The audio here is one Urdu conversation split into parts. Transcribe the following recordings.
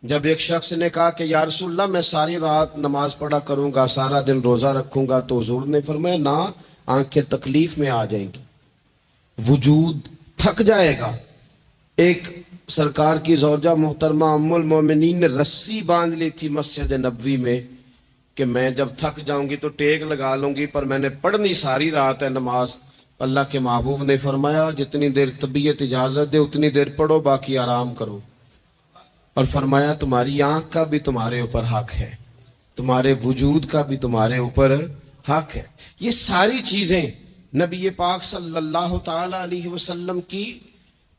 جب ایک شخص نے کہا کہ یا رسول اللہ میں ساری رات نماز پڑھا کروں گا، سارا دن روزہ رکھوں گا، تو حضور نے فرمایا نہ، آنکھیں تکلیف میں آ جائیں گی، وجود تھک جائے گا۔ ایک سرکار کی زوجہ محترمہ ام المومنین نے رسی باندھ لی تھی مسجد نبوی میں کہ میں جب تھک جاؤں گی تو ٹیک لگا لوں گی، پر میں نے پڑھنی ساری رات ہے نماز۔ اللہ کے محبوب نے فرمایا جتنی دیر طبیعت اجازت دے اتنی دیر پڑھو، باقی آرام کرو۔ اور فرمایا تمہاری آنکھ کا بھی تمہارے اوپر حق ہے، تمہارے وجود کا بھی تمہارے اوپر حق ہے۔ یہ ساری چیزیں نبی پاک صلی اللہ تعالی علیہ وسلم کی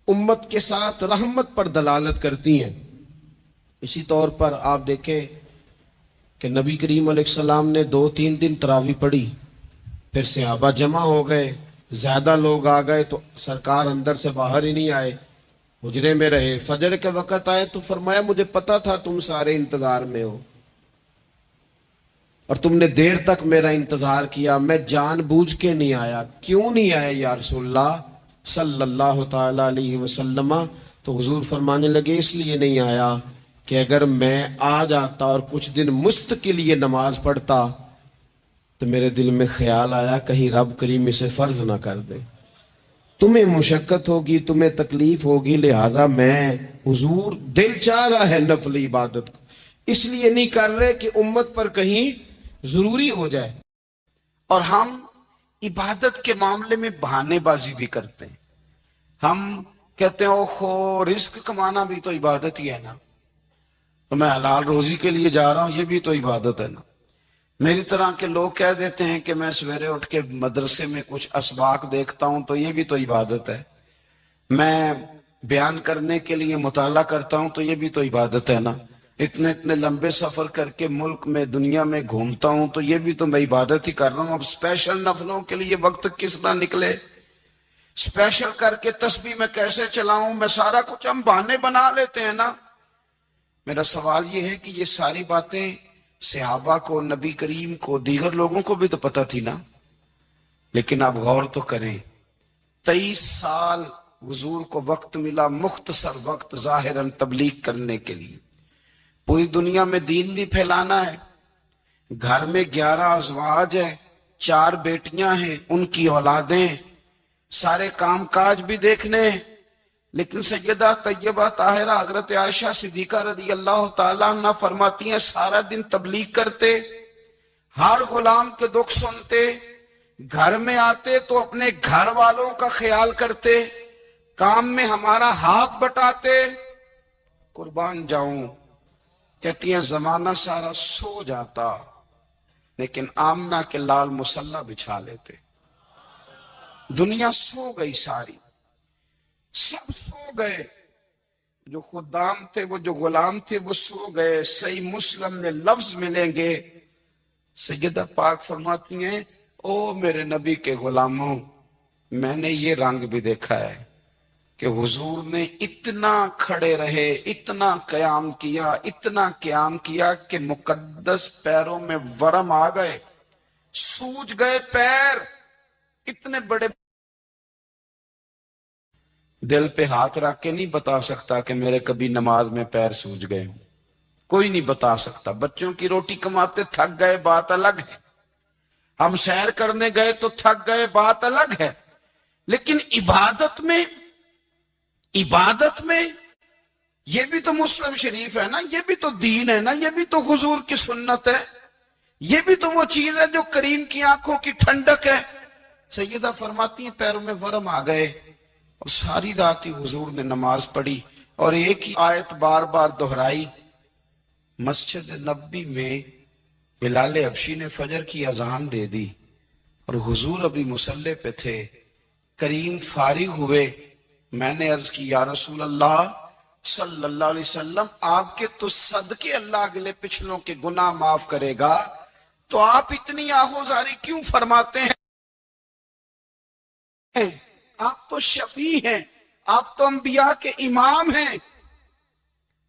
امت کے ساتھ رحمت پر دلالت کرتی ہیں۔ اسی طور پر آپ دیکھیں کہ نبی کریم علیہ السلام نے 2-3 دن تراویح پڑھی، پھر صحابہ جمع ہو گئے، زیادہ لوگ آ گئے تو سرکار اندر سے باہر ہی نہیں آئے، حجرے میں رہے۔ فجر کے وقت آئے تو فرمایا مجھے پتا تھا تم سارے انتظار میں ہو اور تم نے دیر تک میرا انتظار کیا، میں جان بوجھ کے نہیں آیا۔ کیوں نہیں آئے یا رسول اللہ صلی اللہ تعالی علیہ وسلم؟ تو حضور فرمانے لگے اس لیے نہیں آیا کہ اگر میں آ جاتا اور کچھ دن مستقل یہ نماز پڑھتا تو میرے دل میں خیال آیا کہیں رب کریم اسے فرض نہ کر دے، تمہیں مشقت ہوگی، تمہیں تکلیف ہوگی، لہٰذا میں حضور دل چاہ رہا ہے نفل عبادت کو، اس لیے نہیں کر رہے کہ امت پر کہیں ضروری ہو جائے۔ اور ہم عبادت کے معاملے میں بہانے بازی بھی کرتے ہیں۔ ہم کہتے ہیں اوہو رزق کمانا بھی تو عبادت ہی ہے نا، تو میں حلال روزی کے لیے جا رہا ہوں، یہ بھی تو عبادت ہے نا۔ میری طرح کے لوگ کہہ دیتے ہیں کہ میں سویرے اٹھ کے مدرسے میں کچھ اسباق دیکھتا ہوں تو یہ بھی تو عبادت ہے، میں بیان کرنے کے لیے مطالعہ کرتا ہوں تو یہ بھی تو عبادت ہے نا، اتنے لمبے سفر کر کے ملک میں دنیا میں گھومتا ہوں تو یہ بھی تو میں عبادت ہی کر رہا ہوں۔ اب اسپیشل نفلوں کے لیے وقت کس طرح نکلے، اسپیشل کر کے تسبیح میں کیسے چلاؤں، میں سارا کچھ ہم بہانے بنا لیتے ہیں نا۔ میرا سوال یہ ہے کہ یہ ساری باتیں صحابہ کو، نبی کریم کو، دیگر لوگوں کو بھی تو پتہ تھی نا، لیکن آپ غور تو کریں 23 سال حضور کو وقت ملا، مختصر وقت ظاہراً تبلیغ کرنے کے لیے، پوری دنیا میں دین بھی پھیلانا ہے۔ گھر میں 11 ازواج ہیں، 4 بیٹیاں ہیں، ان کی اولادیں، سارے کام کاج بھی دیکھنے ہیں، لیکن سیدہ طیبہ طاہرہ حضرت عائشہ صدیقہ رضی اللہ تعالیٰ عنہ فرماتی ہیں سارا دن تبلیغ کرتے، ہر غلام کے دکھ سنتے، گھر میں آتے تو اپنے گھر والوں کا خیال کرتے، کام میں ہمارا ہاتھ بٹاتے۔ قربان جاؤں، کہتی ہیں زمانہ سارا سو جاتا لیکن آمنہ کے لال مصلی بچھا لیتے۔ دنیا سو گئی، ساری سب سو گئے، جو خدام تھے، وہ جو غلام تھے وہ سو گئے۔ صحیح مسلم میں لفظ ملیں گے، سیدہ پاک فرماتی ہیں او میرے نبی کے غلاموں، میں نے یہ رنگ بھی دیکھا ہے کہ حضور نے اتنا کھڑے رہے، اتنا قیام کیا، اتنا قیام کیا کہ مقدس پیروں میں ورم آ گئے، سوج گئے پیر، اتنے بڑے۔ دل پہ ہاتھ رکھ کے نہیں بتا سکتا کہ میرے کبھی نماز میں پیر سوج گئے ہوں، کوئی نہیں بتا سکتا۔ بچوں کی روٹی کماتے تھک گئے بات الگ ہے، ہم سیر کرنے گئے تو تھک گئے بات الگ ہے، لیکن عبادت میں یہ بھی تو مسلم شریف ہے نا، یہ بھی تو دین ہے نا، یہ بھی تو حضور کی سنت ہے، یہ بھی تو وہ چیز ہے جو کریم کی آنکھوں کی ٹھنڈک ہے۔ سیدہ فرماتی ہیں پیروں میں ورم آ گئے، اور ساری رات ہی حضور نے نماز پڑھی اور ایک ہی آیت بار بار دہرائی۔ مسجد نبوی میں بلال حبشی نے فجر کی اذان دے دی اور حضور ابھی مصلی پہ تھے، کریم فارغ ہوئے، میں نے عرض کی یا رسول اللہ صلی اللہ علیہ وسلم آپ کے تو صدقے اللہ اگلے پچھلوں کے گناہ معاف کرے گا، تو آپ اتنی آہوزاری کیوں فرماتے ہیں؟ آپ تو شفیع ہیں، آپ تو انبیاء کے امام ہیں۔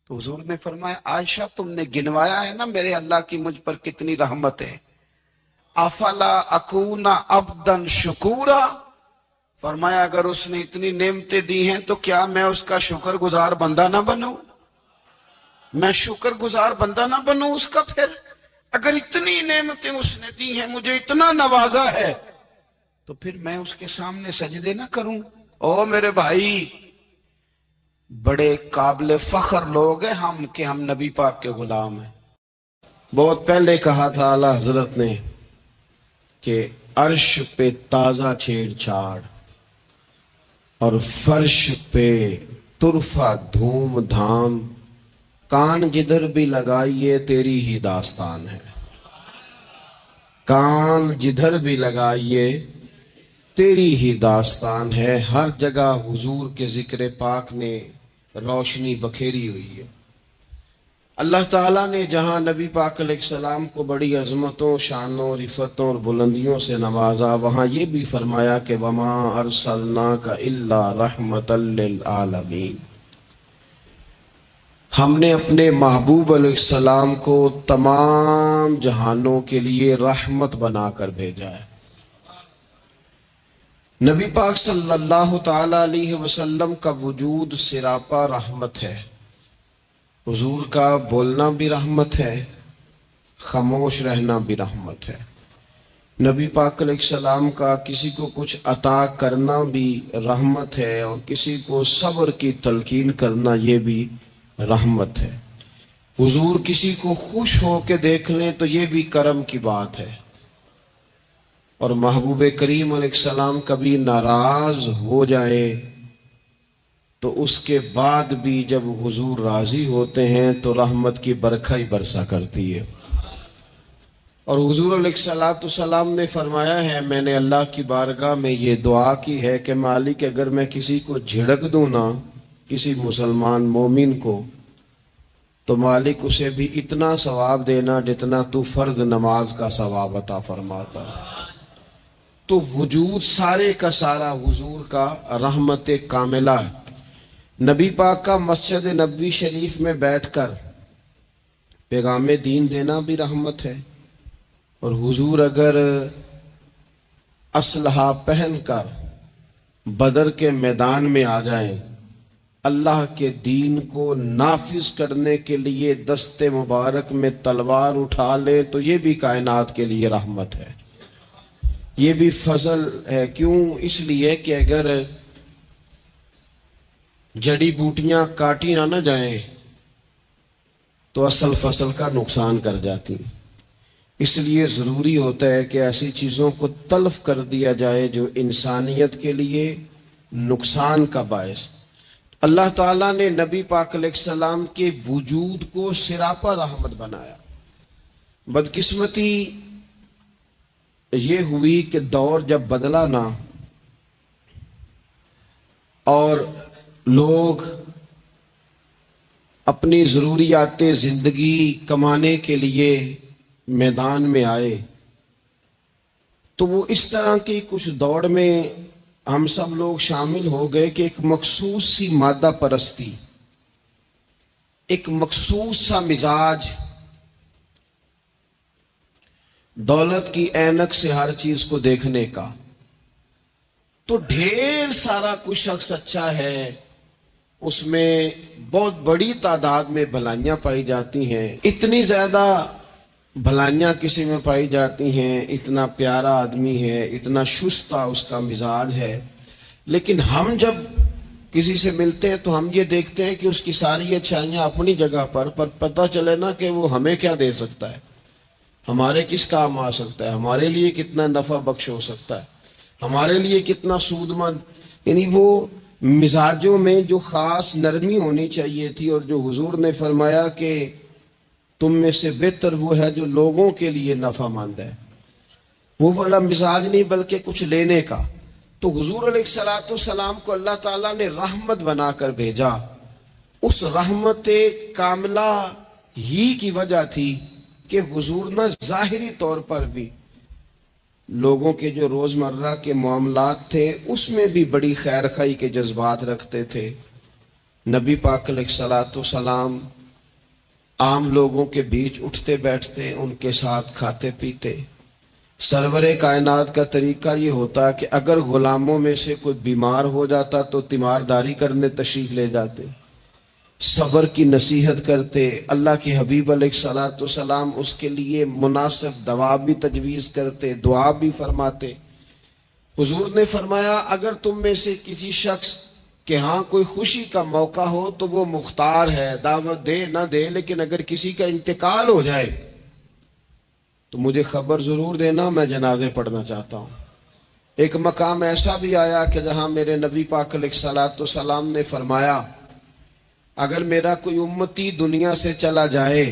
تو حضور نے فرمایا عائشہ تم نے گنوایا ہے نا میرے اللہ کی مجھ پر کتنی رحمت ہے، افلا اکون عبدا شکورا، فرمایا اگر اس نے اتنی نعمتیں دی ہیں تو کیا میں اس کا شکر گزار بندہ نہ بنوں؟ میں شکر گزار بندہ نہ بنوں اس کا؟ پھر اگر اتنی نعمتیں اس نے دی ہیں، مجھے اتنا نوازا ہے، تو پھر میں اس کے سامنے سجدے نہ کروں؟ او میرے بھائی، بڑے قابل فخر لوگ ہیں ہم کہ ہم نبی پاک کے غلام ہیں۔ بہت پہلے کہا تھا اعلیٰ حضرت نے کہ عرش پہ تازہ چھیڑ چھاڑ اور فرش پہ طرفہ دھوم دھام، کان جدھر بھی لگائیے تیری ہی داستان ہے، کان جدھر بھی لگائیے تیری ہی داستان ہے۔ ہر جگہ حضور کے ذکر پاک نے روشنی بکھیری ہوئی ہے۔ اللہ تعالیٰ نے جہاں نبی پاک علیہ السلام کو بڑی عظمتوں، شانوں، رفتوں اور بلندیوں سے نوازا، وہاں یہ بھی فرمایا کہ وَمَا أَرْسَلْنَاكَ إِلَّا رَحْمَةً لِّلْعَالَمِينَ، ہم نے اپنے محبوب علیہ السلام کو تمام جہانوں کے لیے رحمت بنا کر بھیجا ہے۔ نبی پاک صلی اللہ تعالی علیہ وسلم کا وجود سراپا رحمت ہے۔ حضور کا بولنا بھی رحمت ہے، خاموش رہنا بھی رحمت ہے۔ نبی پاک علیہ السلام کا کسی کو کچھ عطا کرنا بھی رحمت ہے، اور کسی کو صبر کی تلقین کرنا یہ بھی رحمت ہے۔ حضور کسی کو خوش ہو کے دیکھ لیں تو یہ بھی کرم کی بات ہے، اور محبوب کریم علیہ السلام کبھی ناراض ہو جائے تو اس کے بعد بھی جب حضور راضی ہوتے ہیں تو رحمت کی برکھا ہی برسا کرتی ہے۔ اور حضور علیہ السلام نے فرمایا ہے، میں نے اللہ کی بارگاہ میں یہ دعا کی ہے کہ مالک اگر میں کسی کو جھڑک دوں نا، کسی مسلمان مومن کو، تو مالک اسے بھی اتنا ثواب دینا جتنا تو فرض نماز کا ثواب عطا فرماتا۔ تو وجود سارے کا سارا حضور کا رحمت کاملہ ہے۔ نبی پاک کا مسجد نبوی شریف میں بیٹھ کر پیغام دین دینا بھی رحمت ہے، اور حضور اگر اسلحہ پہن کر بدر کے میدان میں آ جائیں، اللہ کے دین کو نافذ کرنے کے لیے دست مبارک میں تلوار اٹھا لے، تو یہ بھی کائنات کے لیے رحمت ہے، یہ بھی فضل ہے۔ کیوں؟ اس لیے کہ اگر جڑی بوٹیاں کاٹی نہ جائیں تو اصل فصل کا نقصان کر جاتی ہیں۔ اس لیے ضروری ہوتا ہے کہ ایسی چیزوں کو تلف کر دیا جائے جو انسانیت کے لیے نقصان کا باعث۔ اللہ تعالیٰ نے نبی پاک علیہ السلام کے وجود کو سراپا رحمت بنایا۔ بدقسمتی یہ ہوئی کہ دور جب بدلا نا، اور لوگ اپنی ضروریات زندگی کمانے کے لیے میدان میں آئے، تو وہ اس طرح کی کچھ دوڑ میں ہم سب لوگ شامل ہو گئے کہ ایک مخصوص سی مادہ پرستی، ایک مخصوص سا مزاج، دولت کی اینک سے ہر چیز کو دیکھنے کا، تو ڈھیر سارا کچھ شخص اچھا ہے، اس میں بہت بڑی تعداد میں بھلائیاں پائی جاتی ہیں، اتنی زیادہ بھلائیاں کسی میں پائی جاتی ہیں، اتنا پیارا آدمی ہے، اتنا شستہ اس کا مزاج ہے، لیکن ہم جب کسی سے ملتے ہیں تو ہم یہ دیکھتے ہیں کہ اس کی ساری اچھائیاں اپنی جگہ پر پتہ چلے نا کہ وہ ہمیں کیا دے سکتا ہے، ہمارے کس کام آ سکتا ہے، ہمارے لیے کتنا نفع بخش ہو سکتا ہے، ہمارے لیے کتنا سود مند۔ یعنی وہ مزاجوں میں جو خاص نرمی ہونی چاہیے تھی، اور جو حضور نے فرمایا کہ تم میں سے بہتر وہ ہے جو لوگوں کے لیے نفع مند ہے، وہ والا مزاج نہیں بلکہ کچھ لینے کا۔ تو حضور علیہ السلام کو اللہ تعالیٰ نے رحمت بنا کر بھیجا۔ اس رحمت کاملہ ہی کی وجہ تھی کہ حضور نہ ظاہری طور پر بھی لوگوں کے جو روزمرہ کے معاملات تھے اس میں بھی بڑی خیر خواہی کے جذبات رکھتے تھے۔ نبی پاک علیہ السلام عام لوگوں کے بیچ اٹھتے بیٹھتے، ان کے ساتھ کھاتے پیتے۔ سرور کائنات کا طریقہ یہ ہوتا کہ اگر غلاموں میں سے کوئی بیمار ہو جاتا تو تیمارداری کرنے تشریف لے جاتے، صبر کی نصیحت کرتے، اللہ کے حبیب علیہ الصلوۃ والسلام اس کے لیے مناسب دوا بھی تجویز کرتے، دعا بھی فرماتے۔ حضور نے فرمایا اگر تم میں سے کسی شخص کہ ہاں کوئی خوشی کا موقع ہو تو وہ مختار ہے، دعوت دے نہ دے، لیکن اگر کسی کا انتقال ہو جائے تو مجھے خبر ضرور دینا، میں جنازے پڑھنا چاہتا ہوں۔ ایک مقام ایسا بھی آیا کہ جہاں میرے نبی پاک علیہ الصلوۃ والسلام نے فرمایا اگر میرا کوئی امتی دنیا سے چلا جائے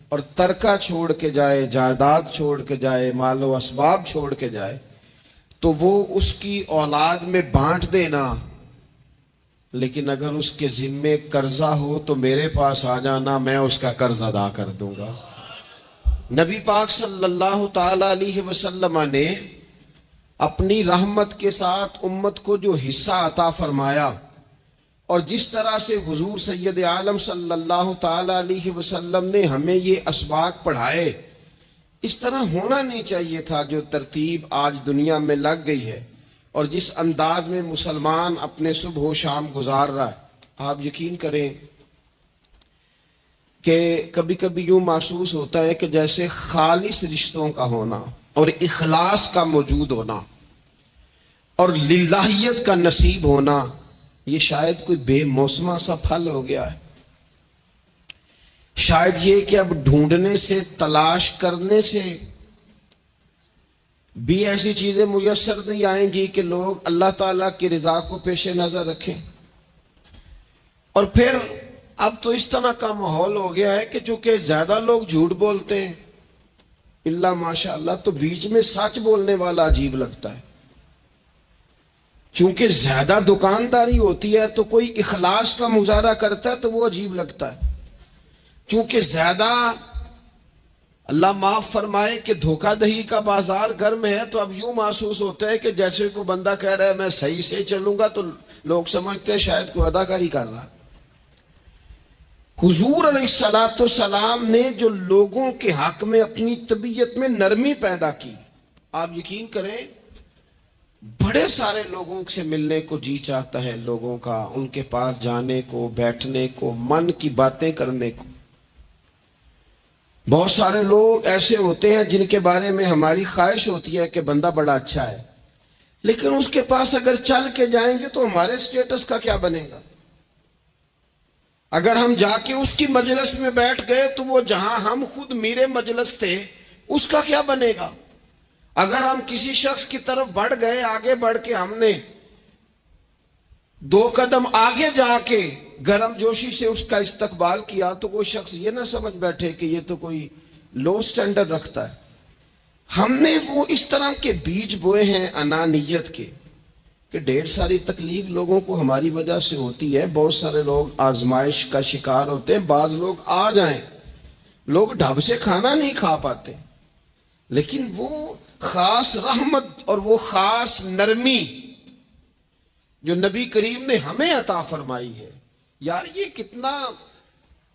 اور ترکہ چھوڑ کے جائے، جائیداد چھوڑ کے جائے، مال و اسباب چھوڑ کے جائے تو وہ اس کی اولاد میں بانٹ دینا، لیکن اگر اس کے ذمے قرضہ ہو تو میرے پاس آ جانا، میں اس کا قرض ادا کر دوں گا۔ نبی پاک صلی اللہ تعالی علیہ وسلم نے اپنی رحمت کے ساتھ امت کو جو حصہ عطا فرمایا اور جس طرح سے حضور سید عالم صلی اللہ تعالی علیہ وسلم نے ہمیں یہ اسباق پڑھائے، اس طرح ہونا نہیں چاہیے تھا۔ جو ترتیب آج دنیا میں لگ گئی ہے اور جس انداز میں مسلمان اپنے صبح و شام گزار رہا ہے، آپ یقین کریں کہ کبھی کبھی یوں محسوس ہوتا ہے کہ جیسے خالص رشتوں کا ہونا اور اخلاص کا موجود ہونا اور للہیت کا نصیب ہونا یہ شاید کوئی بے موسمہ سا پھل ہو گیا ہے۔ شاید یہ کہ اب ڈھونڈنے سے، تلاش کرنے سے بھی ایسی چیزیں میسر نہیں آئیں گی کہ لوگ اللہ تعالیٰ کی رضا کو پیش نظر رکھیں۔ اور پھر اب تو اس طرح کا ماحول ہو گیا ہے کہ چونکہ زیادہ لوگ جھوٹ بولتے ہیں اللہ ماشاء اللہ، تو بیچ میں سچ بولنے والا عجیب لگتا ہے۔ چونکہ زیادہ دکانداری ہوتی ہے تو کوئی اخلاص کا مظاہرہ کرتا ہے تو وہ عجیب لگتا ہے۔ چونکہ زیادہ اللہ معاف فرمائے کہ دھوکہ دہی کا بازار گرم ہے تو اب یوں محسوس ہوتا ہے کہ جیسے کوئی بندہ کہہ رہا ہے میں صحیح سے چلوں گا تو لوگ سمجھتے ہیں شاید کوئی اداکاری کر رہا۔ حضور علیہ الصلوۃ والسلام نے جو لوگوں کے حق میں اپنی طبیعت میں نرمی پیدا کی، آپ یقین کریں بڑے سارے لوگوں سے ملنے کو جی چاہتا ہے لوگوں کا، ان کے پاس جانے کو، بیٹھنے کو، من کی باتیں کرنے کو۔ بہت سارے لوگ ایسے ہوتے ہیں جن کے بارے میں ہماری خواہش ہوتی ہے کہ بندہ بڑا اچھا ہے، لیکن اس کے پاس اگر چل کے جائیں گے تو ہمارے سٹیٹس کا کیا بنے گا؟ اگر ہم جا کے اس کی مجلس میں بیٹھ گئے تو وہ جہاں ہم خود میرے مجلس تھے اس کا کیا بنے گا؟ اگر ہم کسی شخص کی طرف بڑھ گئے، آگے بڑھ کے ہم نے 2 قدم آگے جا کے گرم جوشی سے اس کا استقبال کیا تو کوئی شخص یہ نہ سمجھ بیٹھے کہ یہ تو کوئی لو سٹینڈرڈ رکھتا ہے۔ ہم نے وہ اس طرح کے بیج بوئے ہیں انانیت کے کہ ڈھیر ساری تکلیف لوگوں کو ہماری وجہ سے ہوتی ہے۔ بہت سارے لوگ آزمائش کا شکار ہوتے ہیں، بعض لوگ آ جائیں، لوگ ڈھب سے کھانا نہیں کھا پاتے، لیکن وہ خاص رحمت اور وہ خاص نرمی جو نبی کریم نے ہمیں عطا فرمائی ہے، یار یہ کتنا،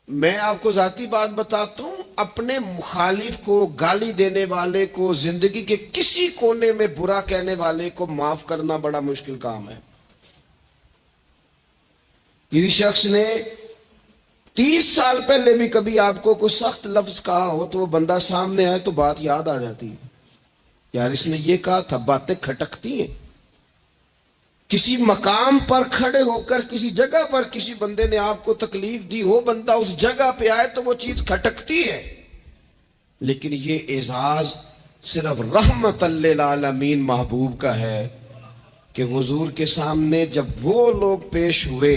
میں آپ کو ذاتی بات بتاتا ہوں، اپنے مخالف کو، گالی دینے والے کو، زندگی کے کسی کونے میں برا کہنے والے کو معاف کرنا بڑا مشکل کام ہے۔ کسی شخص نے 30 سال پہلے بھی کبھی آپ کو کوئی سخت لفظ کہا ہو تو وہ بندہ سامنے آئے تو بات یاد آ جاتی ہے، یار اس نے یہ کہا تھا، باتیں کھٹکتی ہیں۔ کسی مقام پر کھڑے ہو کر کسی جگہ پر کسی بندے نے آپ کو تکلیف دی ہو، بندہ اس جگہ پہ آئے تو وہ چیز کھٹکتی ہے، لیکن یہ اعزاز صرف رحمت للعالمین محبوب کا ہے کہ حضور کے سامنے جب وہ لوگ پیش ہوئے،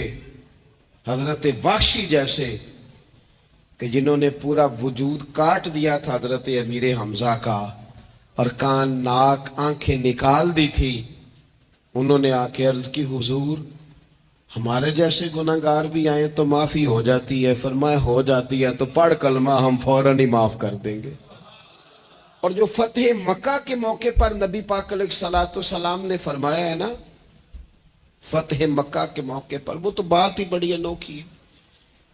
حضرت وحشی جیسے کہ جنہوں نے پورا وجود کاٹ دیا تھا حضرت امیر حمزہ کا اور کان، ناک، آنکھیں نکال دی تھی، انہوں نے آ کے عرض کی حضور ہمارے جیسے گناہگار بھی آئیں تو معافی ہو جاتی ہے؟ فرمایا ہو جاتی ہے تو پڑھ کلمہ، ہم فوراً ہی معاف کر دیں گے۔ اور جو فتح مکہ کے موقع پر نبی پاک علیہ الصلوۃ والسلام نے فرمایا ہے نا، فتح مکہ کے موقع پر، وہ تو بات ہی بڑی انوکھی ہے۔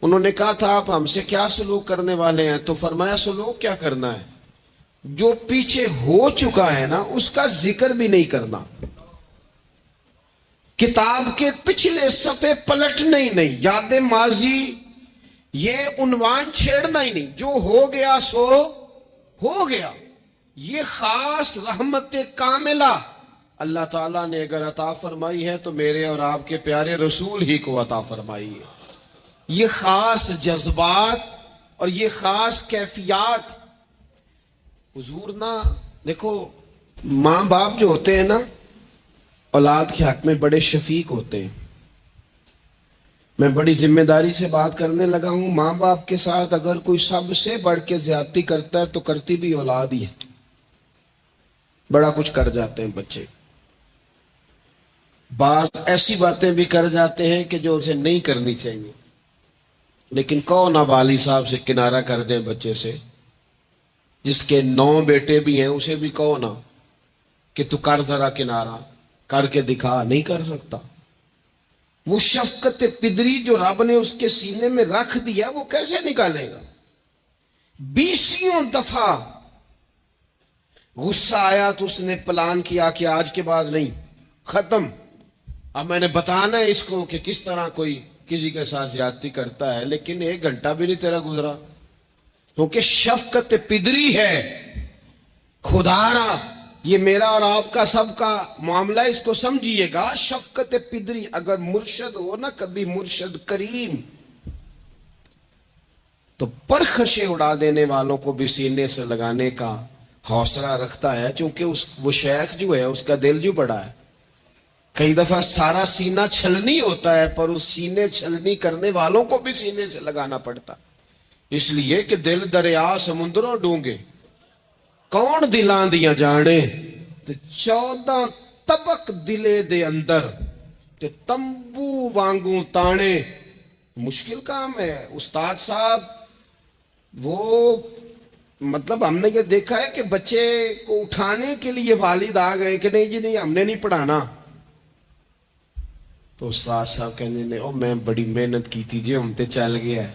انہوں نے کہا تھا آپ ہم سے کیا سلوک کرنے والے ہیں؟ تو فرمایا سلوک کیا کرنا ہے؟ جو پیچھے ہو چکا ہے نا اس کا ذکر بھی نہیں کرنا، کتاب کے پچھلے صفحے پلٹنے ہی نہیں، یاد ماضی یہ عنوان چھیڑنا ہی نہیں، جو ہو گیا سو ہو گیا. یہ خاص رحمت کاملہ اللہ تعالیٰ نے اگر عطا فرمائی ہے تو میرے اور آپ کے پیارے رسول ہی کو عطا فرمائی ہے. یہ خاص جذبات اور یہ خاص کیفیات حضور نا، دیکھو ماں باپ جو ہوتے ہیں نا اولاد کے حق میں بڑے شفیق ہوتے ہیں. میں بڑی ذمہ داری سے بات کرنے لگا ہوں. ماں باپ کے ساتھ اگر کوئی سب سے بڑھ کے زیادتی کرتا ہے تو کرتی بھی اولاد ہی ہے. بڑا کچھ کر جاتے ہیں بچے، بعض ایسی باتیں بھی کر جاتے ہیں کہ جو اسے نہیں کرنی چاہیے. لیکن کون نا والی صاحب سے کنارہ کر دیں بچے سے، جس کے 9 بیٹے بھی ہیں اسے بھی کہو نا کہ تو کر ذرا کنارہ کر کے دکھا. نہیں کر سکتا. وہ شفقت پدری جو رب نے اس کے سینے میں رکھ دیا وہ کیسے نکالے گا؟ 20 دفعہ غصہ آیا تو اس نے پلان کیا کہ آج کے بعد نہیں، ختم. اب میں نے بتانا ہے اس کو کہ کس طرح کوئی کسی کے ساتھ زیادتی کرتا ہے، لیکن 1 گھنٹہ بھی نہیں تیرا گزرا، کیونکہ شفقت پدری ہے. خدا را یہ میرا اور آپ کا سب کا معاملہ، اس کو سمجھیے گا. شفقت پدری اگر مرشد ہو نا، کبھی مرشد کریم، تو پرخشیں اڑا دینے والوں کو بھی سینے سے لگانے کا حوصلہ رکھتا ہے. چونکہ وہ شیخ جو ہے اس کا دل جو بڑا ہے. کئی دفعہ سارا سینہ چھلنی ہوتا ہے، پر اس سینے چھلنی کرنے والوں کو بھی سینے سے لگانا پڑتا، اس لیے کہ دل دریا سمندروں ڈونگے کون دلاں دیاں جانے. تے 14 طبق دلے دے اندر تے تمبو وانگوں تانے. مشکل کام ہے استاد صاحب. وہ مطلب ہم نے یہ دیکھا ہے کہ بچے کو اٹھانے کے لیے والد آ گئے کہ نہیں جی نہیں ہم نے نہیں پڑھانا، تو استاد صاحب کہنے نے او میں بڑی محنت کی تھی جی ہم تے چل گیا ہے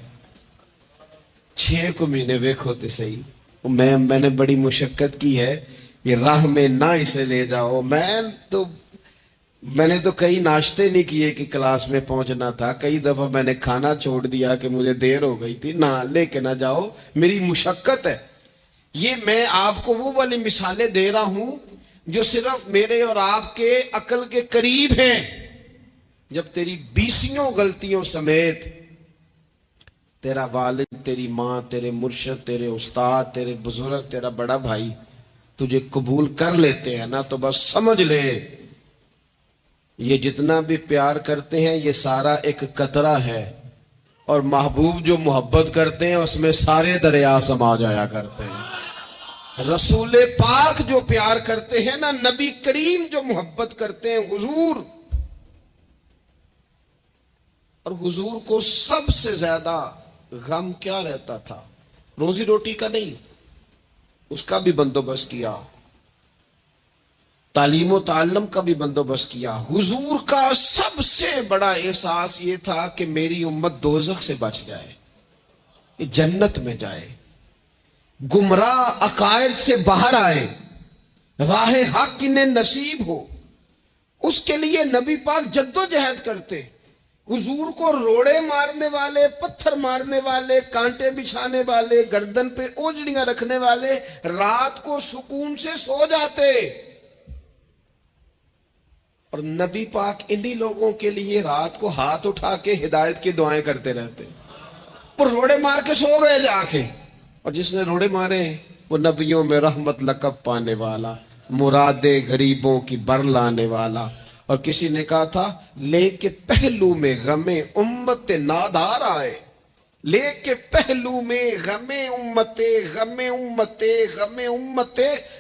6 مہینے ویکھو تے صحیح، میں نے بڑی مشقت کی ہے، یہ راہ میں نہ اسے لے جاؤ. میں نے تو کئی ناشتے نہیں کیے کہ کلاس میں پہنچنا تھا. کئی دفعہ میں نے کھانا چھوڑ دیا کہ مجھے دیر ہو گئی تھی. نہ لے کے نہ جاؤ، میری مشقت ہے. یہ میں آپ کو وہ والی مثالیں دے رہا ہوں جو صرف میرے اور آپ کے عقل کے قریب ہیں. جب تیری 20 غلطیوں سمیت تیرا والد، تیری ماں، تیرے مرشد، تیرے استاد، تیرے بزرگ، تیرا بڑا بھائی تجھے قبول کر لیتے ہیں نا، تو بس سمجھ لے یہ جتنا بھی پیار کرتے ہیں یہ سارا ایک قطرہ ہے، اور محبوب جو محبت کرتے ہیں اس میں سارے دریا سما جایا کرتے ہیں. رسول پاک جو پیار کرتے ہیں نا، نبی کریم جو محبت کرتے ہیں، حضور، اور حضور کو سب سے زیادہ غم کیا رہتا تھا؟ روزی روٹی کا نہیں، اس کا بھی بندوبست کیا، تعلیم و تعلم کا بھی بندوبست کیا. حضور کا سب سے بڑا احساس یہ تھا کہ میری امت دوزخ سے بچ جائے، جنت میں جائے، گمراہ عقائد سے باہر آئے، راہ حق انہیں نصیب ہو. اس کے لیے نبی پاک جدوجہد کرتے. حضور کو روڑے مارنے والے، پتھر مارنے والے، کانٹے بچھانے والے، گردن پہ اوجڑیاں رکھنے والے رات کو سکون سے سو جاتے، اور نبی پاک انہی لوگوں کے لیے رات کو ہاتھ اٹھا کے ہدایت کی دعائیں کرتے رہتے. اور روڑے مار کے سو گئے جا کے، اور جس نے روڑے مارے وہ نبیوں میں رحمت لقب پانے والا، مرادیں غریبوں کی بر لانے والا. اور کسی نے کہا تھا لے کے پہلو میں غم امت نادار آئے، لے کے پہلو میں غم امت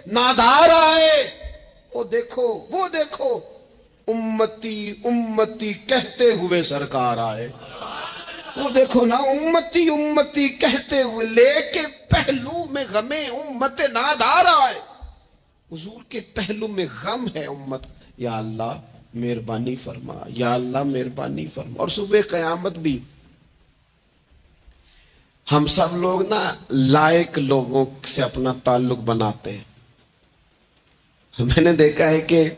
نادار آئے. وہ دیکھو امتی امتی کہتے ہوئے سرکار آئے. وہ دیکھو نا، امتی امتی کہتے ہوئے لے کے پہلو میں غم امت نادار آئے. حضور کے پہلو میں غم ہے امت. یا اللہ مہربانی فرما، یا اللہ مہربانی فرما. اور صبح قیامت بھی ہم سب لوگ نا لائق لوگوں سے اپنا تعلق بناتے ہیں. میں نے دیکھا ہے کہ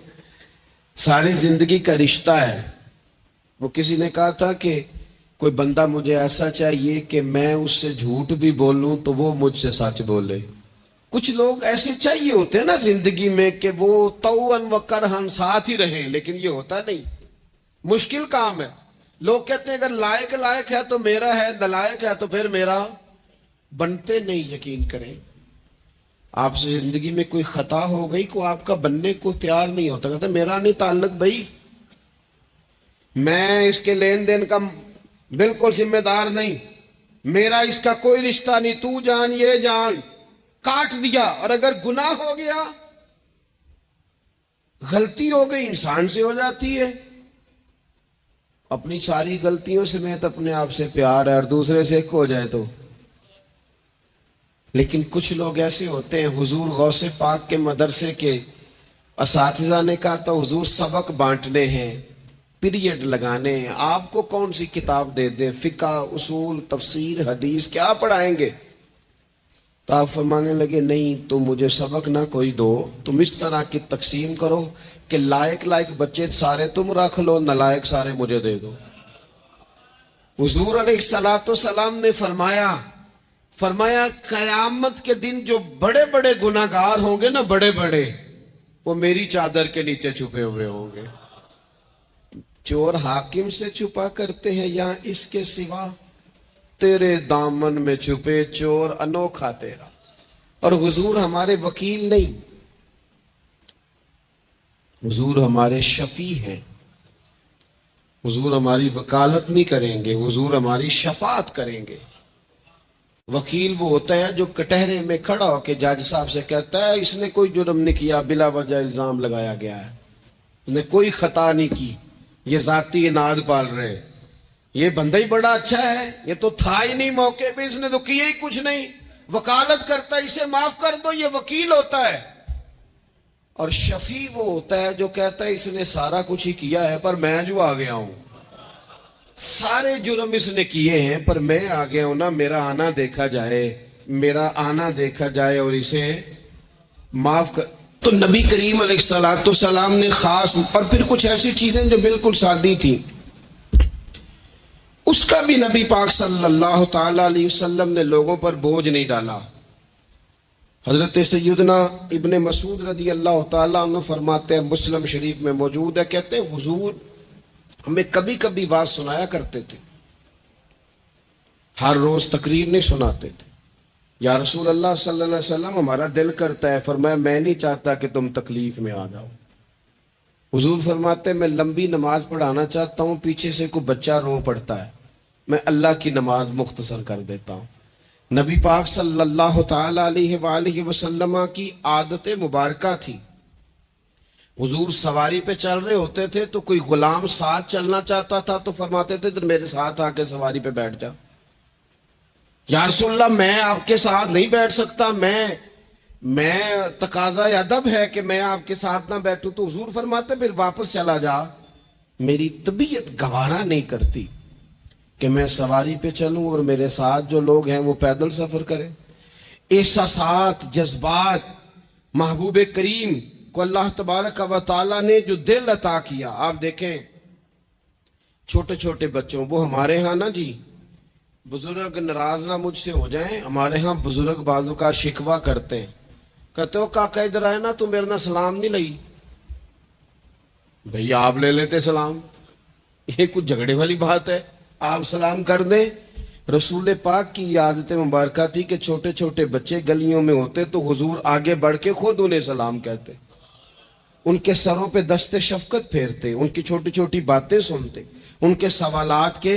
ساری زندگی کا رشتہ ہے. وہ کسی نے کہا تھا کہ کوئی بندہ مجھے ایسا چاہیے کہ میں اس سے جھوٹ بھی بولوں تو وہ مجھ سے سچ بولے. کچھ لوگ ایسے چاہیے ہوتے ہیں نا زندگی میں کہ وہ توأن و کرہن ساتھ ہی رہیں، لیکن یہ ہوتا نہیں، مشکل کام ہے. لوگ کہتے ہیں اگر لائق ہے تو میرا ہے، نالائق ہے تو پھر میرا. بنتے نہیں. یقین کریں آپ سے زندگی میں کوئی خطا ہو گئی کو آپ کا بننے کو تیار نہیں ہوتا، کہتا میرا نہیں تعلق بھائی، میں اس کے لین دین کا بالکل ذمہ دار نہیں، میرا اس کا کوئی رشتہ نہیں، تو جان یہ جان، کاٹ دیا. اور اگر گناہ ہو گیا، غلطی ہو گئی، انسان سے ہو جاتی ہے. اپنی ساری غلطیوں سمیت اپنے آپ سے پیار ہے اور دوسرے سے ایک ہو جائے تو. لیکن کچھ لوگ ایسے ہوتے ہیں، حضور غوث پاک کے مدرسے کے اساتذہ نے کہا تھا حضور سبق بانٹنے ہیں، پیریڈ لگانے ہیں، آپ کو کون سی کتاب دے دیں، فقہ، اصول، تفسیر، حدیث کیا پڑھائیں گے؟ تو آپ فرمانے لگے نہیں تم مجھے سبق نہ کوئی دو، تم اس طرح کی تقسیم کرو کہ لائق بچے سارے تم رکھ لو، نالائق سارے مجھے دے دو. حضور علیہ السلام نے فرمایا قیامت کے دن جو بڑے بڑے گناہ گار ہوں گے نا، بڑے بڑے، وہ میری چادر کے نیچے چھپے ہوئے ہوں گے. چور حاکم سے چھپا کرتے ہیں یا اس کے سوا؟ تیرے دامن میں چھپے چور انوکھا تیرا. اور حضور ہمارے وکیل نہیں، حضور ہمارے شفیع ہیں. حضور ہماری وکالت نہیں کریں گے، حضور ہماری شفاعت کریں گے. وکیل وہ ہوتا ہے جو کٹہرے میں کھڑا ہو کے جج صاحب سے کہتا ہے اس نے کوئی جرم نہیں کیا، بلا وجہ الزام لگایا گیا ہے، اس نے کوئی خطا نہیں کی، یہ ذاتی اناد پال رہے ہیں، یہ بندہ ہی بڑا اچھا ہے، یہ تو تھا ہی نہیں موقع پہ، اس نے تو کیا ہی کچھ نہیں، وکالت کرتا ہے اسے معاف کر دو، یہ وکیل ہوتا ہے. اور شفیع وہ ہوتا ہے جو کہتا ہے اس نے سارا کچھ ہی کیا ہے پر میں جو آ گیا ہوں، سارے جرم اس نے کیے ہیں پر میں آ گیا ہوں نا، میرا آنا دیکھا جائے، میرا آنا دیکھا جائے اور اسے معاف کر. تو نبی کریم علیہ السلام نے خاص، اور پھر کچھ ایسی چیزیں جو بالکل سادی تھیں اس کا بھی نبی پاک صلی اللہ تعالی علیہ وسلم نے لوگوں پر بوجھ نہیں ڈالا. حضرت سیدنا ابن مسعود رضی اللہ تعالیٰ عنہ فرماتے ہیں، مسلم شریف میں موجود ہے، کہتے ہیں حضور ہمیں کبھی کبھی واز سنایا کرتے تھے، ہر روز تقریر نہیں سناتے تھے. یا رسول اللہ صلی اللہ علیہ وسلم ہمارا دل کرتا ہے. فرمایا میں نہیں چاہتا کہ تم تکلیف میں آ جاؤ. حضور فرماتے ہیں میں لمبی نماز پڑھانا چاہتا ہوں، پیچھے سے کوئی بچہ رو پڑتا ہے، میں اللہ کی نماز مختصر کر دیتا ہوں. نبی پاک صلی اللہ تعالی علیہ وآلہ وسلم کی عادت مبارکہ تھی، حضور سواری پہ چل رہے ہوتے تھے تو کوئی غلام ساتھ چلنا چاہتا تھا تو فرماتے تھے تو میرے ساتھ آ کے سواری پہ بیٹھ جا. یا رسول اللہ میں آپ کے ساتھ نہیں بیٹھ سکتا، میں تقاضا ادب ہے کہ میں آپ کے ساتھ نہ بیٹھوں. تو حضور فرماتے پھر واپس چلا جا، میری طبیعت گوارا نہیں کرتی کہ میں سواری پہ چلوں اور میرے ساتھ جو لوگ ہیں وہ پیدل سفر کریں. احساسات، جذبات، محبوب کریم کو اللہ تبارک و تعالیٰ نے جو دل عطا کیا، آپ دیکھیں چھوٹے چھوٹے بچوں، وہ ہمارے ہاں نا جی بزرگ ناراض نہ مجھ سے ہو جائیں، ہمارے ہاں بزرگ بازو کا شکوہ کرتے ہیں، کہتے ہو کاکا ادھر آئے نا تو میرے نہ سلام نہیں لئی. بھئی آپ لے لیتے سلام، یہ کچھ جھگڑے والی بات ہے؟ آپ سلام کر دیں. رسول پاک کی عادت مبارکہ تھی کہ چھوٹے چھوٹے بچے گلیوں میں ہوتے تو حضور آگے بڑھ کے خود انہیں سلام کہتے، ان کے سروں پہ دست شفقت پھیرتے، ان کی چھوٹی چھوٹی باتیں سنتے، ان کے سوالات کے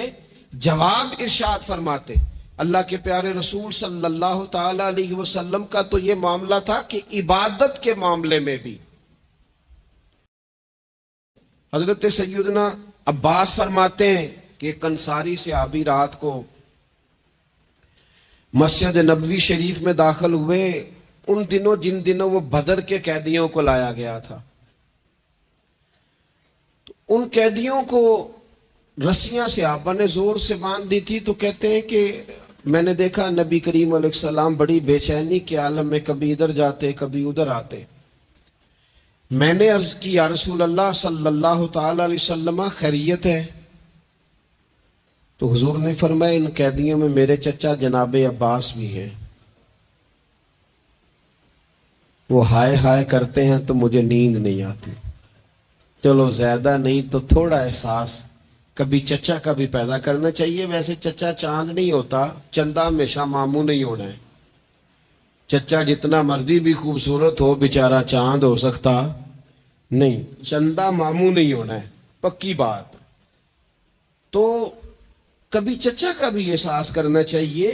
جواب ارشاد فرماتے. اللہ کے پیارے رسول صلی اللہ تعالی علیہ وسلم کا تو یہ معاملہ تھا کہ عبادت کے معاملے میں بھی حضرت سیدنا عباس فرماتے ہیں کہ ایک انصاری صحابی رات کو مسجد نبوی شریف میں داخل ہوئے، ان دنوں جن دنوں وہ بدر کے قیدیوں کو لایا گیا تھا، تو ان قیدیوں کو رسیاں صحابہ نے زور سے باندھ دی تھی. تو کہتے ہیں کہ میں نے دیکھا نبی کریم علیہ السلام بڑی بے چینی کے عالم میں کبھی ادھر جاتے کبھی ادھر آتے. میں نے عرض کی یا رسول اللہ صلی اللہ تعالی علیہ وسلم خیریت ہے؟ تو حضور نے فرمایا ان قیدیوں میں میرے چچا جناب عباس بھی ہیں، وہ ہائے ہائے کرتے ہیں تو مجھے نیند نہیں آتی. چلو زیادہ نہیں تو تھوڑا احساس کبھی چچا کا بھی پیدا کرنا چاہیے. ویسے چچا چاند نہیں ہوتا، چندہ ہمیشہ ماموں نہیں ہونا ہے. چچا جتنا مرضی بھی خوبصورت ہو بیچارہ چاند ہو سکتا نہیں، چندہ ماموں نہیں ہونا ہے، پکی بات. تو کبھی چچا کا بھی احساس کرنا چاہیے.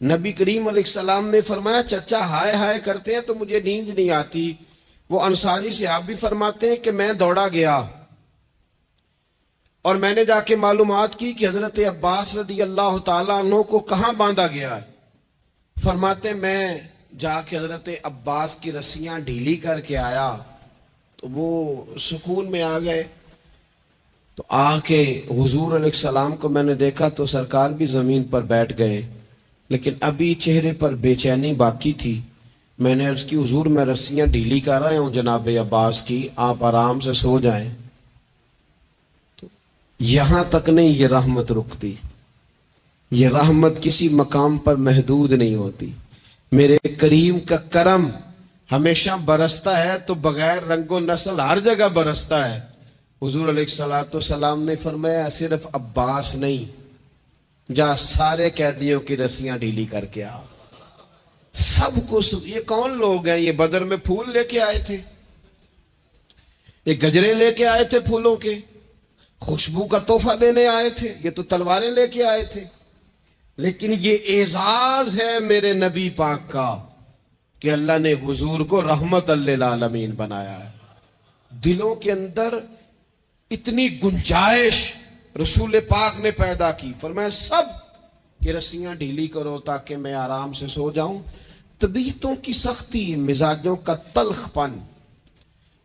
نبی کریم علیہ السلام نے فرمایا چچا ہائے ہائے کرتے ہیں تو مجھے نیند نہیں آتی. وہ انصاری صحابی فرماتے ہیں کہ میں دوڑا گیا اور میں نے جا کے معلومات کی کہ حضرت عباس رضی اللہ تعالیٰ عنہ کو کہاں باندھا گیا ہے. فرماتے میں جا کے حضرت عباس کی رسیاں ڈھیلی کر کے آیا تو وہ سکون میں آ گئے. تو آ کے حضور علیہ السلام کو میں نے دیکھا تو سرکار بھی زمین پر بیٹھ گئے، لیکن ابھی چہرے پر بے چینی باقی تھی. میں نے عرض کی حضور میں رسیاں ڈھیلی کر رہا ہوں جناب عباس کی، آپ آرام سے سو جائیں. تو یہاں تک نہیں یہ رحمت رکتی، یہ رحمت کسی مقام پر محدود نہیں ہوتی. میرے کریم کا کرم ہمیشہ برستا ہے تو بغیر رنگ و نسل ہر جگہ برستا ہے. حضور علیہ السلام نے فرمایا صرف عباس نہیں، جا سارے قیدیوں کی رسیاں ڈھیلی کر کے آ. سب کو یہ کون لوگ ہیں؟ یہ بدر میں پھول لے کے آئے تھے، یہ گجرے لے کے آئے تھے پھولوں کے، خوشبو کا تحفہ دینے آئے تھے، یہ تو تلواریں لے کے آئے تھے. لیکن یہ اعزاز ہے میرے نبی پاک کا کہ اللہ نے حضور کو رحمت للعالمین بنایا ہے. دلوں کے اندر اتنی گنجائش رسول پاک نے پیدا کی. فرمایا سب کی رسیاں ڈھیلی کرو تاکہ میں آرام سے سو جاؤں. طبیعتوں کی سختی، مزاجوں کا تلخ پن،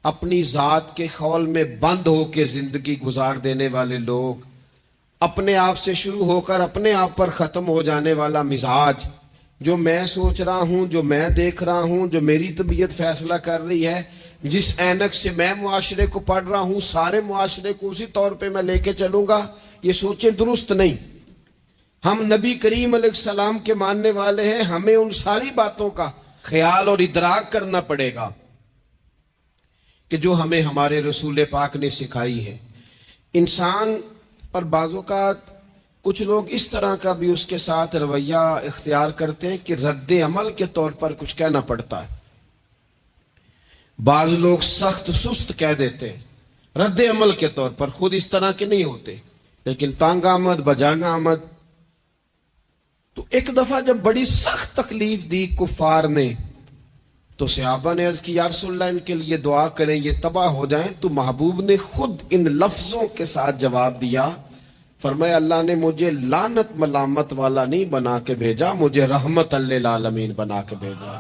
اپنی ذات کے خول میں بند ہو کے زندگی گزار دینے والے لوگ، اپنے آپ سے شروع ہو کر اپنے آپ پر ختم ہو جانے والا مزاج، جو میں سوچ رہا ہوں، جو میں دیکھ رہا ہوں، جو میری طبیعت فیصلہ کر رہی ہے، جس اینک سے میں معاشرے کو پڑھ رہا ہوں سارے معاشرے کو اسی طور پہ میں لے کے چلوں گا، یہ سوچیں درست نہیں. ہم نبی کریم علیہ السلام کے ماننے والے ہیں، ہمیں ان ساری باتوں کا خیال اور ادراک کرنا پڑے گا کہ جو ہمیں ہمارے رسول پاک نے سکھائی ہے. انسان پر بعض اوقات کچھ لوگ اس طرح کا بھی اس کے ساتھ رویہ اختیار کرتے ہیں کہ رد عمل کے طور پر کچھ کہنا پڑتا ہے. بعض لوگ سخت سست کہہ دیتے ہیں رد عمل کے طور پر، خود اس طرح کے نہیں ہوتے لیکن تانگ آمد بجانگ آمد. تو ایک دفعہ جب بڑی سخت تکلیف دی کفار نے تو صحابہ نے عرض کی یا رسول اللہ ان کے لیے دعا کریں یہ تباہ ہو جائیں. تو محبوب نے خود ان لفظوں کے ساتھ جواب دیا، فرمایا اللہ نے مجھے لعنت ملامت والا نہیں بنا کے بھیجا، مجھے رحمت للعالمین بنا کے بھیجا.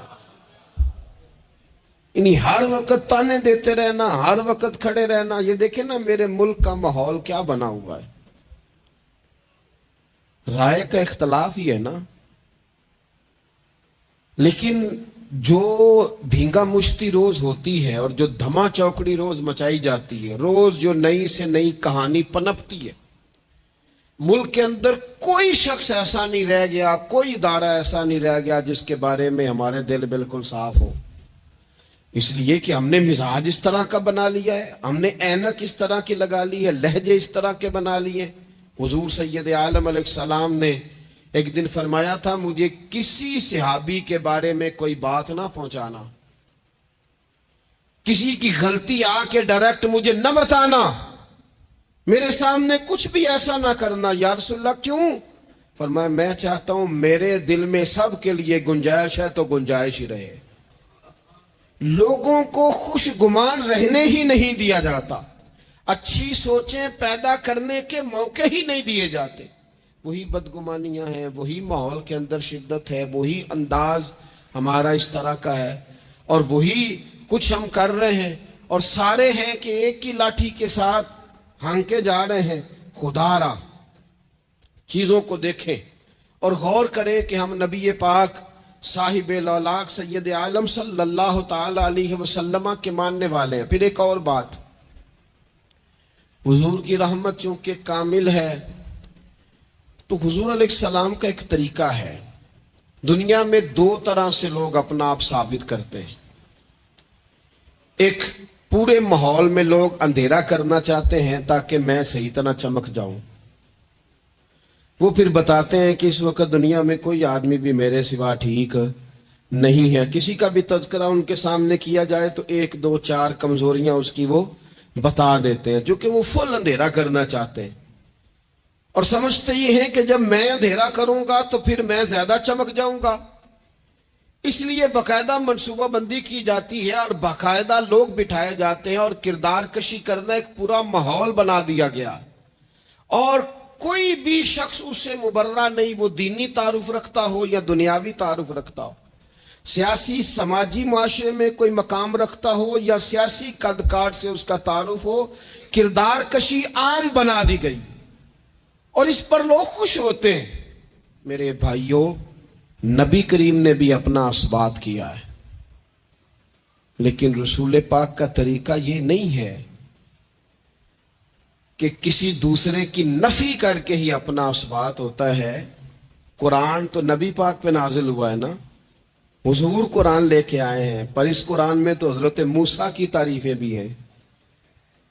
انہیں ہر وقت تانے دیتے رہنا، ہر وقت کھڑے رہنا، یہ دیکھیں نا میرے ملک کا ماحول کیا بنا ہوا ہے. رائے کا اختلاف ہی ہے نا، لیکن جو دھینگا مشتی روز ہوتی ہے اور جو دھما چوکڑی روز مچائی جاتی ہے، روز جو نئی سے نئی کہانی پنپتی ہے، ملک کے اندر کوئی شخص ایسا نہیں رہ گیا، کوئی ادارہ ایسا نہیں رہ گیا جس کے بارے میں ہمارے دل بالکل صاف ہو. اس لیے کہ ہم نے مزاج اس طرح کا بنا لیا ہے، ہم نے اینک اس طرح کی لگا لی ہے، لہجے اس طرح کے بنا لیے. حضور سید عالم علیہ السلام نے ایک دن فرمایا تھا مجھے کسی صحابی کے بارے میں کوئی بات نہ پہنچانا، کسی کی غلطی آ کے ڈائریکٹ مجھے نہ بتانا، میرے سامنے کچھ بھی ایسا نہ کرنا. یا رسول اللہ کیوں؟ فرمایا میں چاہتا ہوں میرے دل میں سب کے لیے گنجائش ہے تو گنجائش ہی رہے. لوگوں کو خوش گمان رہنے ہی نہیں دیا جاتا، اچھی سوچیں پیدا کرنے کے موقع ہی نہیں دیے جاتے. وہی بدگمانیاں ہیں، وہی ماحول کے اندر شدت ہے، وہی انداز ہمارا اس طرح کا ہے، اور وہی کچھ ہم کر رہے ہیں، اور سارے ہیں کہ ایک ہی لاٹھی کے ساتھ ہانکے جا رہے ہیں. خدا را چیزوں کو دیکھیں اور غور کریں کہ ہم نبی پاک صاحب الاولاق سید عالم صلی اللہ تعالی علیہ وسلم کے ماننے والے ہیں. پھر ایک اور بات، حضور کی رحمت چونکہ کامل ہے تو حضور علیہ السلام کا ایک طریقہ ہے. دنیا میں دو طرح سے لوگ اپنا آپ ثابت کرتے ہیں. ایک پورے ماحول میں لوگ اندھیرا کرنا چاہتے ہیں تاکہ میں صحیح طرح چمک جاؤں. وہ پھر بتاتے ہیں کہ اس وقت دنیا میں کوئی آدمی بھی میرے سوا ٹھیک نہیں ہے. کسی کا بھی تذکرہ ان کے سامنے کیا جائے تو ایک دو چار کمزوریاں اس کی وہ بتا دیتے ہیں، جو کہ وہ فل اندھیرا کرنا چاہتے ہیں. اور سمجھتے یہ ہیں کہ جب میں اندھیرا کروں گا تو پھر میں زیادہ چمک جاؤں گا. اس لیے باقاعدہ منصوبہ بندی کی جاتی ہے اور باقاعدہ لوگ بٹھائے جاتے ہیں اور کردار کشی کرنا ایک پورا ماحول بنا دیا گیا. اور کوئی بھی شخص اس سے مبرہ نہیں، وہ دینی تعارف رکھتا ہو یا دنیاوی تعارف رکھتا ہو، سیاسی سماجی معاشرے میں کوئی مقام رکھتا ہو یا سیاسی قد کاٹ سے اس کا تعارف ہو، کردار کشی عام بنا دی گئی اور اس پر لوگ خوش ہوتے ہیں. میرے بھائیوں، نبی کریم نے بھی اپنا اثبات کیا ہے، لیکن رسول پاک کا طریقہ یہ نہیں ہے کہ کسی دوسرے کی نفی کر کے ہی اپنا اثبات ہوتا ہے. قرآن تو نبی پاک پہ نازل ہوا ہے نا، حضور قرآن لے کے آئے ہیں، پر اس قرآن میں تو حضرت موسیٰ کی تعریفیں بھی ہیں،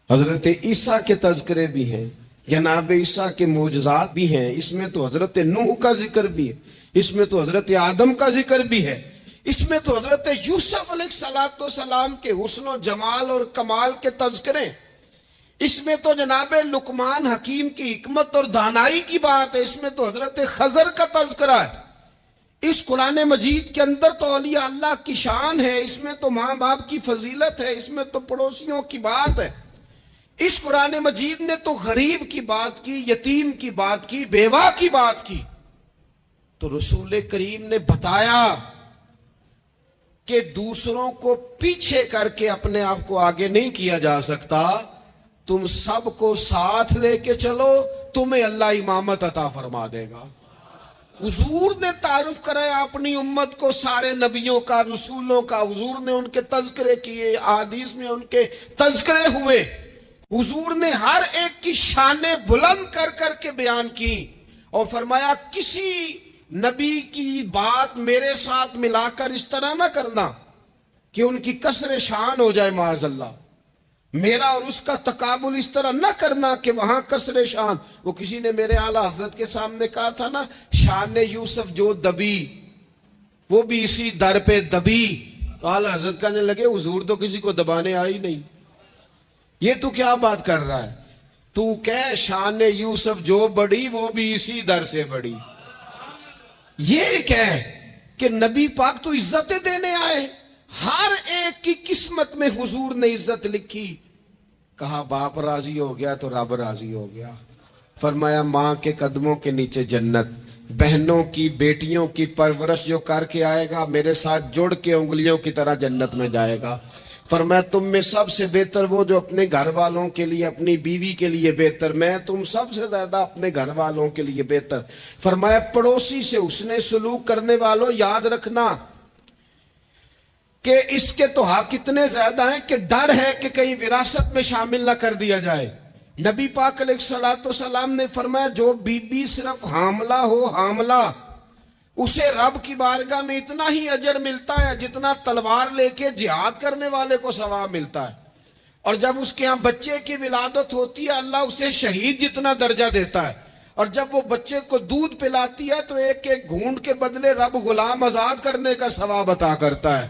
حضرت عیسیٰ کے تذکرے بھی ہیں، جناب عیسیٰ کے معجزات بھی ہیں. اس میں تو حضرت نوح کا ذکر بھی ہے، اس میں تو حضرت آدم کا ذکر بھی ہے، اس میں تو حضرت یوسف علیہ السلام کے حسن و جمال اور کمال کے تذکرے، اس میں تو جناب لقمان حکیم کی حکمت اور دانائی کی بات ہے، اس میں تو حضرت خضر کا تذکرہ ہے. اس قرآن مجید کے اندر تو اولیاء اللہ کی شان ہے، اس میں تو ماں باپ کی فضیلت ہے، اس میں تو پڑوسیوں کی بات ہے. اس قرآن مجید نے تو غریب کی بات کی، یتیم کی بات کی، بیوہ کی بات کی. تو رسول کریم نے بتایا کہ دوسروں کو پیچھے کر کے اپنے آپ کو آگے نہیں کیا جا سکتا. تم سب کو ساتھ لے کے چلو، تمہیں اللہ امامت عطا فرما دے گا. حضور نے تعارف کرایا اپنی امت کو سارے نبیوں کا، رسولوں کا. حضور نے ان کے تذکرے کیے، احادیث میں ان کے تذکرے ہوئے. حضور نے ہر ایک کی شانیں بلند کر کر کے بیان کی اور فرمایا کسی نبی کی بات میرے ساتھ ملا کر اس طرح نہ کرنا کہ ان کی کسر شان ہو جائے معاذ اللہ. میرا اور اس کا تقابل اس طرح نہ کرنا کہ وہاں کسر شان. وہ کسی نے میرے اعلیٰ حضرت کے سامنے کہا تھا نا، شان یوسف جو دبی وہ بھی اسی در پہ دبی. اعلیٰ حضرت کہنے لگے حضور تو کسی کو دبانے آئی نہیں، یہ تو کیا بات کر رہا ہے؟ تو کہہ شان یوسف جو بڑی وہ بھی اسی در سے بڑی. یہ کہہ کہ نبی پاک تو عزتیں دینے آئے، ہر ایک کی قسمت میں حضور نے عزت لکھی. کہا باپ راضی ہو گیا تو رب راضی ہو گیا. فرمایا ماں کے قدموں کے نیچے جنت، بہنوں کی بیٹیوں کی پرورش جو کر کے آئے گا میرے ساتھ جڑ کے انگلیوں کی طرح جنت میں جائے گا. فرمایا تم میں سب سے بہتر وہ جو اپنے گھر والوں کے لیے، اپنی بیوی کے لیے بہتر، میں تم سب سے زیادہ اپنے گھر والوں کے لیے بہتر. فرمایا پڑوسی سے حسن سلوک کرنے والوں یاد رکھنا کہ اس کے تو حق اتنے زیادہ ہیں کہ ڈر ہے کہ کہیں وراثت میں شامل نہ کر دیا جائے. نبی پاک علیہ السلام نے فرمایا جو بی بی صرف حاملہ ہو، حاملہ، اسے رب کی بارگاہ میں اتنا ہی اجر ملتا ہے جتنا تلوار لے کے جہاد کرنے والے کو ثواب ملتا ہے. اور جب اس کے ہاں بچے کی ولادت ہوتی ہے اللہ اسے شہید جتنا درجہ دیتا ہے. اور جب وہ بچے کو دودھ پلاتی ہے تو ایک ایک گھونٹ کے بدلے رب غلام آزاد کرنے کا ثواب عطا کرتا ہے.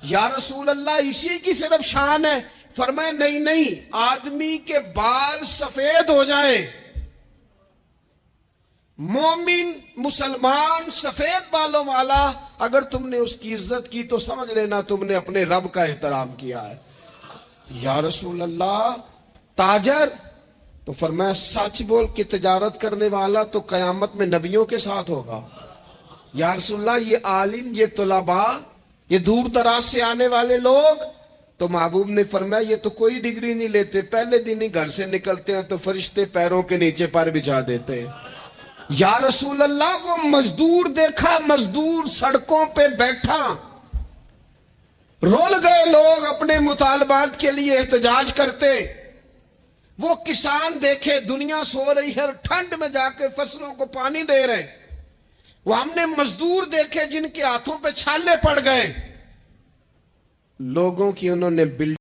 یا رسول اللہ اسی کی صرف شان ہے؟ فرمائے نہیں، آدمی کے بال سفید ہو جائیں، مومن مسلمان سفید بالوں والا، اگر تم نے اس کی عزت کی تو سمجھ لینا تم نے اپنے رب کا احترام کیا ہے. یا رسول اللہ تاجر؟ تو فرمایا سچ بول کے تجارت کرنے والا تو قیامت میں نبیوں کے ساتھ ہوگا. یا رسول اللہ یہ عالم، یہ طلباء، یہ دور دراز سے آنے والے لوگ؟ تو محبوب نے فرمایا یہ تو کوئی ڈگری نہیں لیتے، پہلے دن ہی گھر سے نکلتے ہیں تو فرشتے پیروں کے نیچے پر بچھا دیتے ہیں. یا رسول اللہ وہ مزدور دیکھا، مزدور سڑکوں پہ بیٹھا، رول گئے لوگ اپنے مطالبات کے لیے احتجاج کرتے. وہ کسان دیکھے دنیا سو رہی ہے اور ٹھنڈ میں جا کے فصلوں کو پانی دے رہے. وہ ہم نے مزدور دیکھے جن کے ہاتھوں پہ چھالے پڑ گئے. لوگوں کی انہوں نے